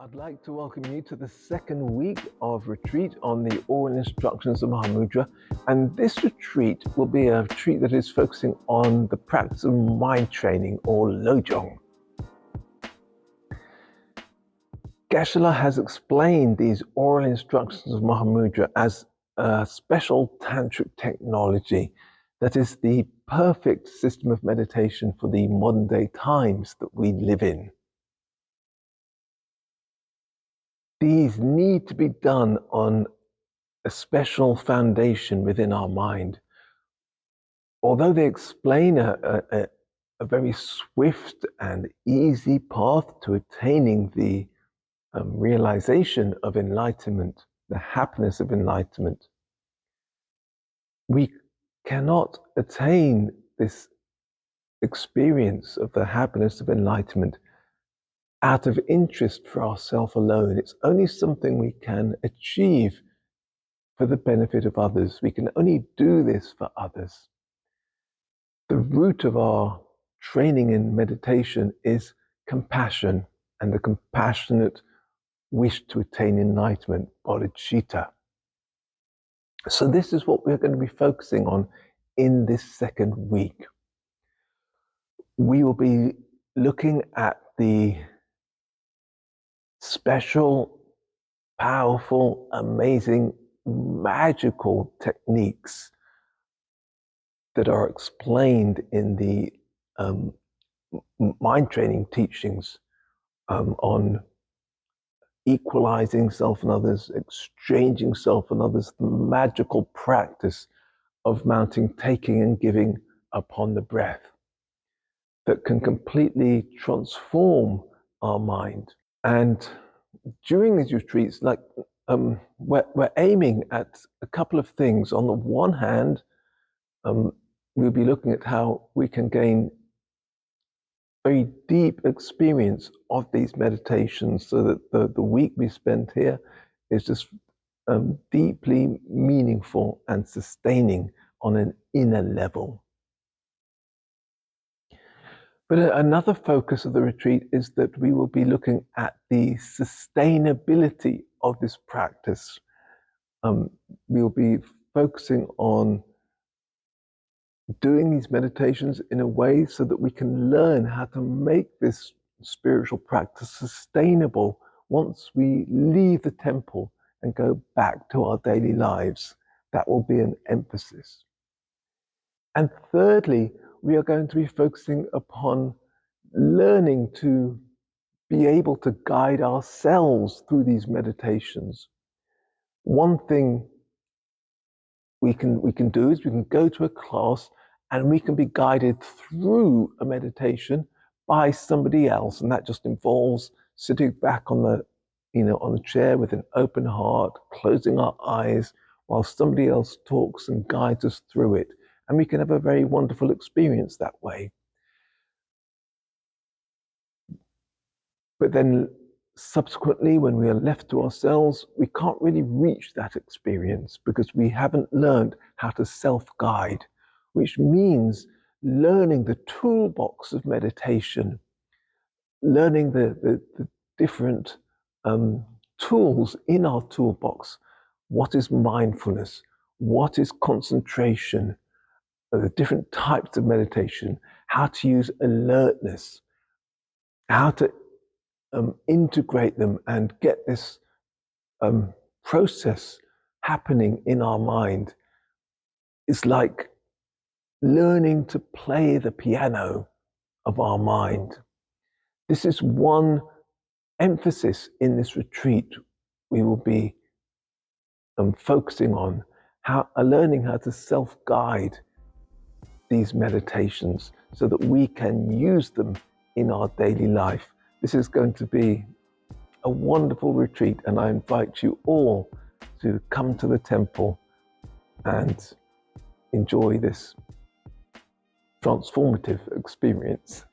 I'd like to welcome you to the second week of retreat on the oral instructions of Mahamudra. And this retreat will be a retreat that is focusing on the practice of mind training, or Lojong. Geshe-la has explained these oral instructions of Mahamudra as a special tantric technology that is the perfect system of meditation for the modern day times that we live in. These need to be done on a special foundation within our mind. Although they explain a very swift and easy path to attaining the realization of enlightenment, the happiness of enlightenment, we cannot attain this experience of the happiness of enlightenment out of interest for ourselves alone. It's only something we can achieve for the benefit of others. We can only do this for others. The root of our training in meditation is compassion and the compassionate wish to attain enlightenment, bodhicitta. So this is what we're going to be focusing on in this second week. We will be looking at the special, powerful, amazing, magical techniques that are explained in the mind training teachings on equalizing self and others, exchanging self and others, the magical practice of mounting, taking and giving upon the breath that can completely transform our mind. And during these retreats, we're aiming at a couple of things. On the one hand, we'll be looking at how we can gain very deep experience of these meditations so that the week we spend here is just deeply meaningful and sustaining on an inner level. But another focus of the retreat is that we will be looking at the sustainability of this practice. We'll be focusing on doing these meditations in a way so that we can learn how to make this spiritual practice sustainable once we leave the temple and go back to our daily lives. That will be an emphasis. And thirdly, we are going to be focusing upon learning to be able to guide ourselves through these meditations. One thing we can do is we can go to a class and we can be guided through a meditation by somebody else, and that just involves sitting back on the chair with an open heart, closing our eyes while somebody else talks and guides us through it, and we can have a very wonderful experience that way. But then subsequently, when we are left to ourselves, we can't really reach that experience because we haven't learned how to self-guide, which means learning the toolbox of meditation, learning the different tools in our toolbox. What is mindfulness? What is concentration? The different types of meditation, how to use alertness, how to integrate them and get this process happening in our mind. It's like learning to play the piano of our mind. This is one emphasis in this retreat. We will be focusing on learning how to self-guide these meditations so that we can use them in our daily life. This is going to be a wonderful retreat, and I invite you all to come to the temple and enjoy this transformative experience.